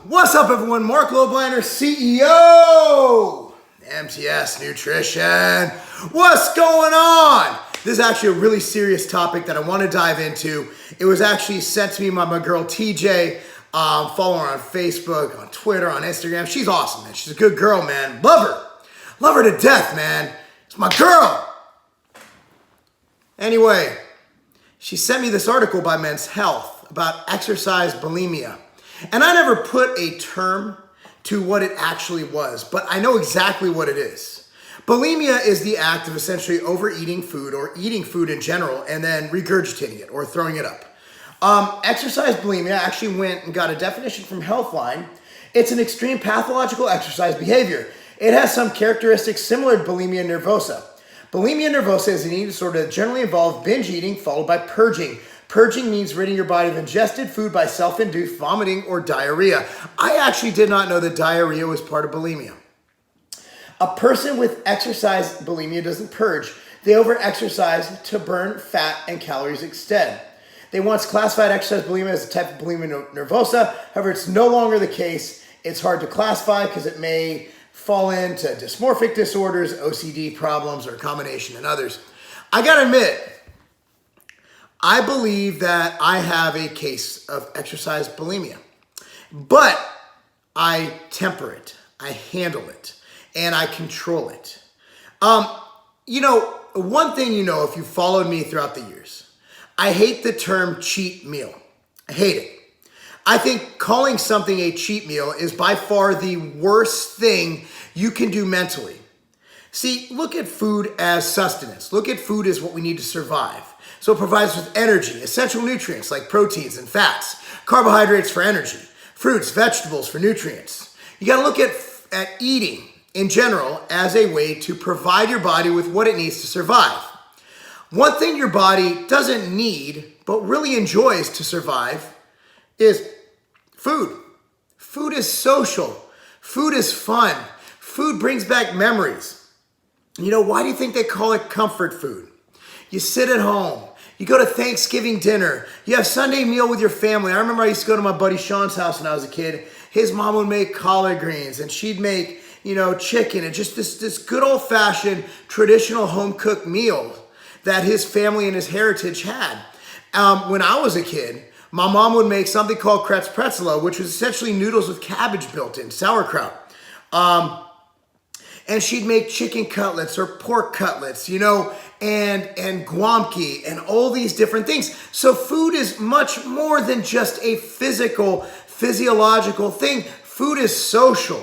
What's up, everyone? Marc Lobliner, CEO, MTS Nutrition. What's going on? This is actually a really serious topic that I want to dive into. It was actually sent to me by my girl TJ. Follow her on Facebook, on Twitter, on Instagram. She's awesome, man. She's a good girl, man. Love her. Love her to death, man. It's my girl. Anyway, she sent me this article by Men's Health about exercise bulimia. And I never put a term to what it actually was, but I know exactly what it is. Bulimia is the act of essentially overeating food or eating food in general and then regurgitating it or throwing it up. Exercise bulimia actually went and got a definition from Healthline. It's an extreme pathological exercise behavior. It has some characteristics similar to bulimia nervosa. Bulimia nervosa is an eating disorder that generally involves binge eating followed by purging. Purging means ridding your body of ingested food by self-induced vomiting or diarrhea. I actually did not know that diarrhea was part of bulimia. A person with exercise bulimia doesn't purge. They over-exercise to burn fat and calories instead. They once classified exercise bulimia as a type of bulimia nervosa. However, it's no longer the case. It's hard to classify because it may fall into dysmorphic disorders, OCD problems, or a combination and others. I gotta admit, I believe that I have a case of exercise bulimia, but I temper it, I handle it, and I control it. One thing if you followed me throughout the years, I hate the term cheat meal. I hate it. I think calling something a cheat meal is by far the worst thing you can do mentally. See, look at food as sustenance. Look at food as what we need to survive. So it provides us with energy, essential nutrients like proteins and fats, carbohydrates for energy, fruits, vegetables for nutrients. You got to look at eating in general as a way to provide your body with what it needs to survive. One thing your body doesn't need but really enjoys to survive is food. Food is social. Food is fun. Food brings back memories. Why do you think they call it comfort food? You sit at home. You go to Thanksgiving dinner. You have Sunday meal with your family. I remember I used to go to my buddy Sean's house when I was a kid. His mom would make collard greens and she'd make, chicken and just this good old-fashioned traditional home-cooked meal that his family and his heritage had. When I was a kid, my mom would make something called crepes pretzela, which was essentially noodles with cabbage built in, sauerkraut. And she'd make chicken cutlets or pork cutlets, and guamki and all these different things. So food is much more than just a physiological thing. Food is social.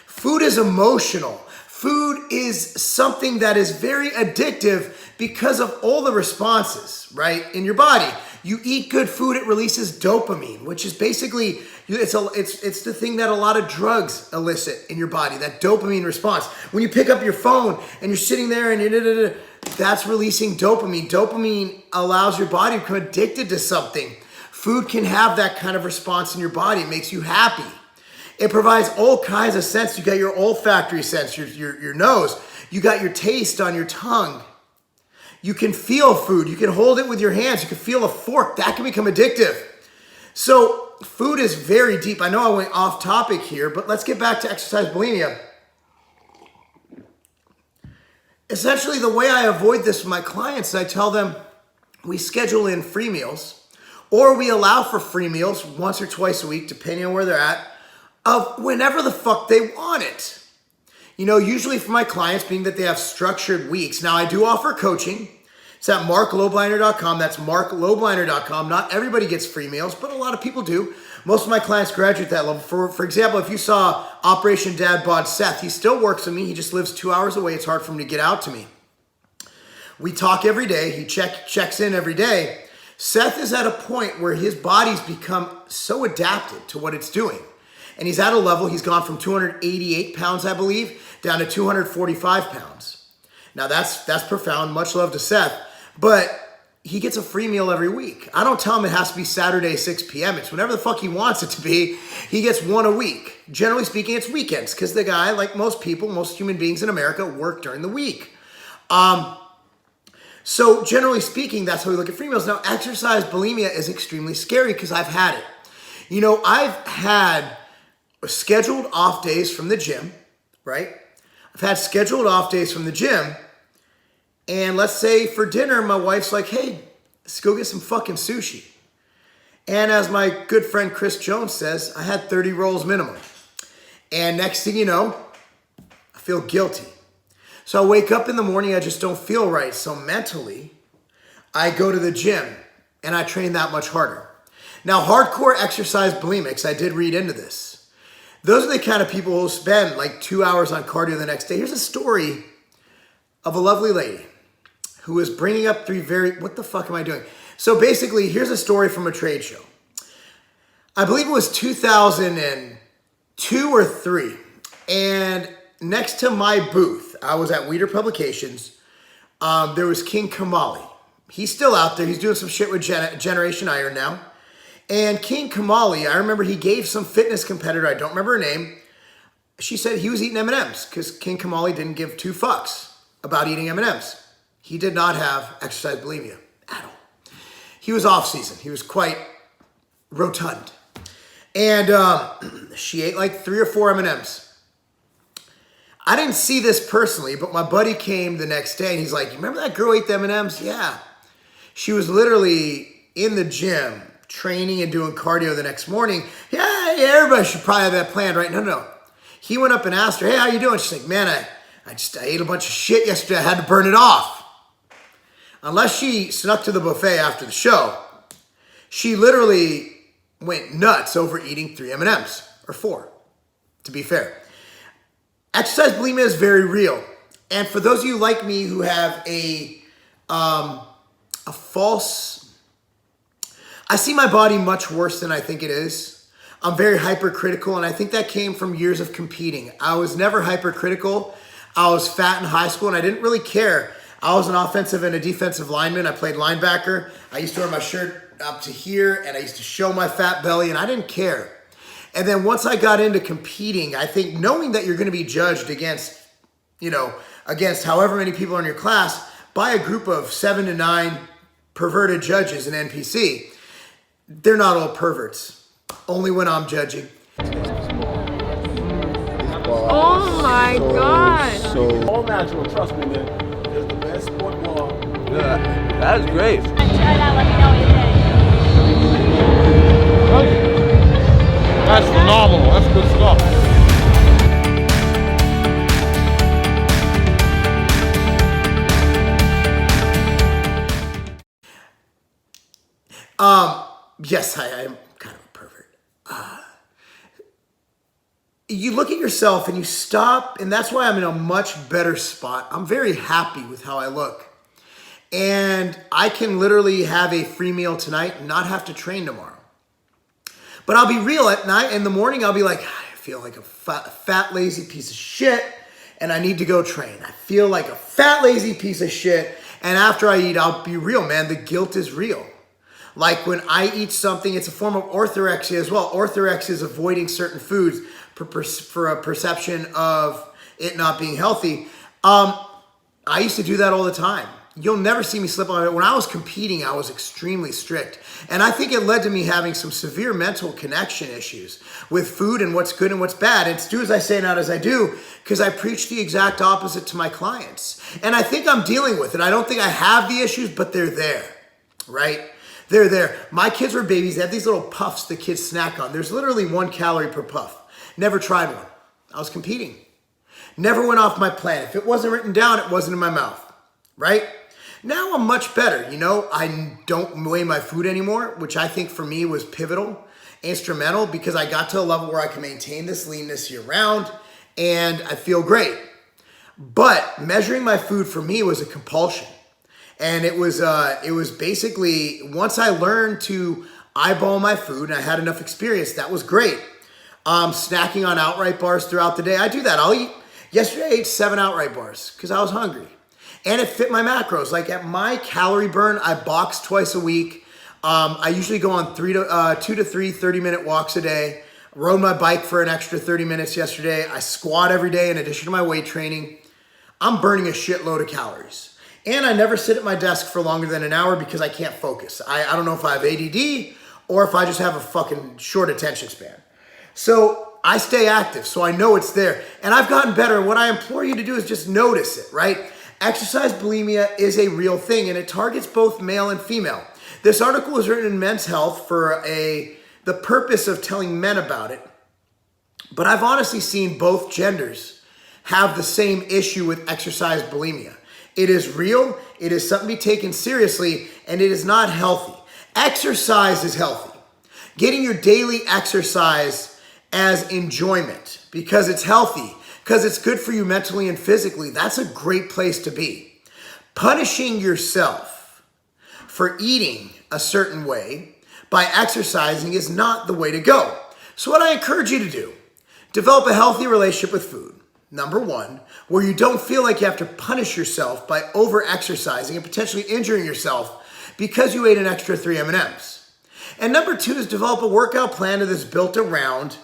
Food is emotional. Food is something that is very addictive because of all the responses, right, in your body. You eat good food, it releases dopamine, which is basically, it's the thing that a lot of drugs elicit in your body, that dopamine response. When you pick up your phone and you're sitting there and that's releasing dopamine. Dopamine allows your body to become addicted to something. Food can have that kind of response in your body. It makes you happy. It provides all kinds of sense. You got your olfactory sense, your nose. You got your taste on your tongue. You can feel food. You can hold it with your hands. You can feel a fork. That can become addictive. So food is very deep. I know I went off topic here, but let's get back to exercise bulimia. Essentially, the way I avoid this with my clients, I tell them we schedule in free meals or we allow for free meals once or twice a week, depending on where they're at, of whenever the fuck they want it. Usually for my clients, being that they have structured weeks. Now, I do offer coaching. It's at marclobliner.com. That's marclobliner.com. Not everybody gets free meals, but a lot of people do. Most of my clients graduate that level. For example, if you saw Operation Dad Bod Seth, he still works with me. He just lives 2 hours away. It's hard for him to get out to me. We talk every day. He checks in every day. Seth is at a point where his body's become so adapted to what it's doing. And he's at a level, he's gone from 288 pounds, I believe, down to 245 pounds. Now that's profound, much love to Seth, but he gets a free meal every week. I don't tell him it has to be Saturday, 6 p.m. It's whenever the fuck he wants it to be. He gets one a week. Generally speaking, it's weekends because the guy, like most people, most human beings in America, work during the week. So generally speaking, that's how we look at free meals. Now, exercise bulimia is extremely scary because I've had it. I've had scheduled off days from the gym, right? I've had scheduled off days from the gym. And let's say for dinner, my wife's like, hey, let's go get some fucking sushi. And as my good friend Chris Jones says, I had 30 rolls minimum. And next thing you know, I feel guilty. So I wake up in the morning, I just don't feel right. So mentally, I go to the gym and I train that much harder. Now, hardcore exercise bulimics, I did read into this. Those are the kind of people who spend like 2 hours on cardio the next day. Here's a story of a lovely lady who is bringing up what the fuck am I doing? So basically, here's a story from a trade show. I believe it was 2002 or 3. And next to my booth, I was at Weeder Publications. There was King Kamali. He's still out there. He's doing some shit with Generation Iron now. And King Kamali, I remember he gave some fitness competitor, I don't remember her name, she said he was eating M&Ms because King Kamali didn't give two fucks about eating M&Ms. He did not have exercise bulimia at all. He was off season. He was quite rotund. And she ate like 3 or 4 M&Ms. I didn't see this personally, but my buddy came the next day and he's like, you remember that girl ate the M&Ms? Yeah. She was literally in the gym training and doing cardio the next morning. Yeah, everybody should probably have that planned, right? No. He went up and asked her, hey, how you doing? She's like, man, I ate a bunch of shit yesterday. I had to burn it off. Unless she snuck to the buffet after the show, she literally went nuts over eating 3 M&Ms, or 4, to be fair. Exercise bulimia is very real. And for those of you like me who have a false, I see my body much worse than I think it is. I'm very hypercritical, and I think that came from years of competing. I was never hypercritical. I was fat in high school, and I didn't really care. I was an offensive and a defensive lineman. I played linebacker. I used to wear my shirt up to here, and I used to show my fat belly, and I didn't care. And then once I got into competing, I think knowing that you're going to be judged against however many people are in your class by a group of 7 to 9 perverted judges in NPC, they're not all perverts. Only when I'm judging. Oh my God. So all natural, trust me, man. It's the best sport ball. Yeah, that is great. Try that, let me know what you think. That's phenomenal. That's good stuff. Yes, I am kind of a pervert. You look at yourself and you stop, and that's why I'm in a much better spot. I'm very happy with how I look. And I can literally have a free meal tonight and not have to train tomorrow. But I'll be real, at night, in the morning, I'll be like, I feel like a fat, lazy piece of shit, and I need to go train. I feel like a fat, lazy piece of shit, and after I eat, I'll be real, man. The guilt is real. Like when I eat something, it's a form of orthorexia as well. Orthorexia is avoiding certain foods for a perception of it not being healthy. I used to do that all the time. You'll never see me slip on it. When I was competing, I was extremely strict. And I think it led to me having some severe mental connection issues with food and what's good and what's bad. It's do as I say, not as I do, because I preach the exact opposite to my clients. And I think I'm dealing with it. I don't think I have the issues, but they're there, right? They're there. My kids were babies. They have these little puffs the kids snack on. There's literally 1 calorie per puff. Never tried one. I was competing. Never went off my plan. If it wasn't written down, it wasn't in my mouth, right? Now I'm much better. I don't weigh my food anymore, which I think for me was pivotal, instrumental, because I got to a level where I can maintain this leanness year round and I feel great. But measuring my food for me was a compulsion. And it was basically, once I learned to eyeball my food and I had enough experience, that was great. Snacking on outright bars throughout the day. I do that. Yesterday I ate 7 outright bars because I was hungry. And it fit my macros. Like at my calorie burn, I box twice a week. I usually go on 2 to 3 30-minute walks a day. Rode my bike for an extra 30 minutes yesterday. I squat every day in addition to my weight training. I'm burning a shitload of calories. And I never sit at my desk for longer than an hour because I can't focus. I don't know if I have ADD or if I just have a fucking short attention span. So I stay active, so I know it's there. And I've gotten better. What I implore you to do is just notice it, right? Exercise bulimia is a real thing, and it targets both male and female. This article was written in Men's Health for the purpose of telling men about it. But I've honestly seen both genders have the same issue with exercise bulimia. It is real, it is something to be taken seriously, and it is not healthy. Exercise is healthy. Getting your daily exercise as enjoyment because it's healthy, because it's good for you mentally and physically, that's a great place to be. Punishing yourself for eating a certain way by exercising is not the way to go. So what I encourage you to do, develop a healthy relationship with food. Number one, where you don't feel like you have to punish yourself by over-exercising and potentially injuring yourself because you ate an extra 3 M&Ms. And number two is develop a workout plan that is built around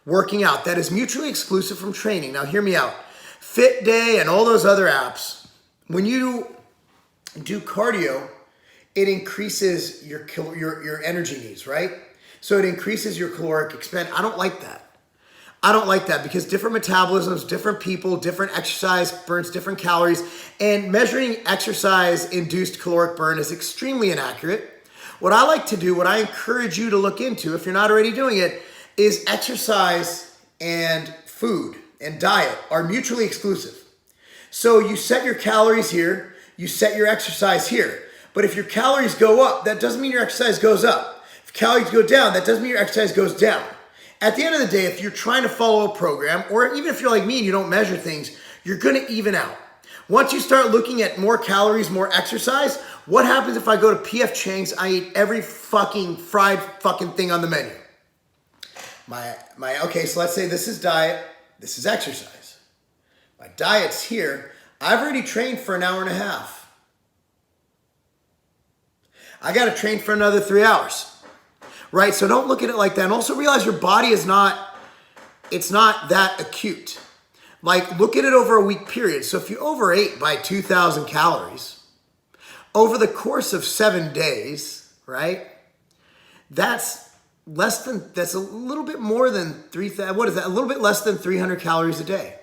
working out, that is mutually exclusive from training. Now hear me out. Fit Day and all those other apps, when you do cardio, it increases your energy needs, right? So it increases your caloric expend. I don't like that. I don't like that because different metabolisms, different people, different exercise burns different calories, and measuring exercise-induced caloric burn is extremely inaccurate. What I like to do, what I encourage you to look into, if you're not already doing it, is exercise and food and diet are mutually exclusive. So you set your calories here, you set your exercise here. But if your calories go up, that doesn't mean your exercise goes up. If calories go down, that doesn't mean your exercise goes down. At the end of the day, if you're trying to follow a program, or even if you're like me and you don't measure things, you're gonna even out. Once you start looking at more calories, more exercise, what happens if I go to P.F. Chang's, I eat every fucking fried fucking thing on the menu? Okay, so let's say this is diet, this is exercise. My diet's here. I've already trained for an hour and a half. I gotta train for another 3 hours, right? So don't look at it like that. And also realize your body is not that acute. Like look at it over a week period. So if you overate by 2,000 calories over the course of 7 days, right? That's a little bit more than 3,000, what is that? A little bit less than 300 calories a day.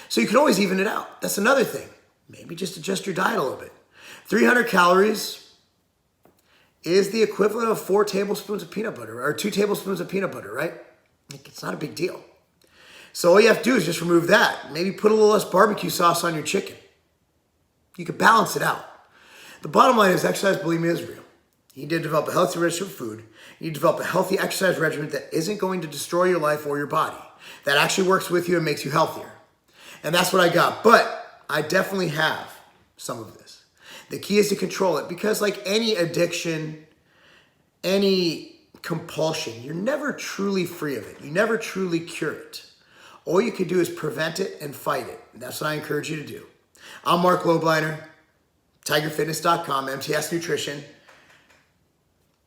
So you can always even it out. That's another thing. Maybe just adjust your diet a little bit. 300 calories is the equivalent of 4 tablespoons of peanut butter or 2 tablespoons of peanut butter, right? It's not a big deal. So all you have to do is just remove that. Maybe put a little less barbecue sauce on your chicken. You can balance it out. The bottom line is exercise bulimia is real. You need to develop a healthy relationship with food. You need to develop a healthy exercise regimen that isn't going to destroy your life or your body. That actually works with you and makes you healthier. And that's what I got. But I definitely have some of this. The key is to control it because like any addiction, any compulsion, you're never truly free of it. You never truly cure it. All you can do is prevent it and fight it. And that's what I encourage you to do. I'm Marc Lobliner, tigerfitness.com, MTS Nutrition.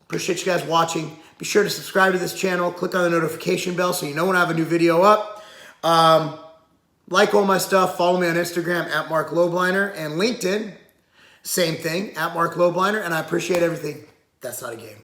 Appreciate you guys watching. Be sure to subscribe to this channel. Click on the notification bell so you know when I have a new video up. Like all my stuff. Follow me on Instagram at Marc Lobliner and LinkedIn. Same thing, at Marc Lobliner. And I appreciate everything. That's not a game.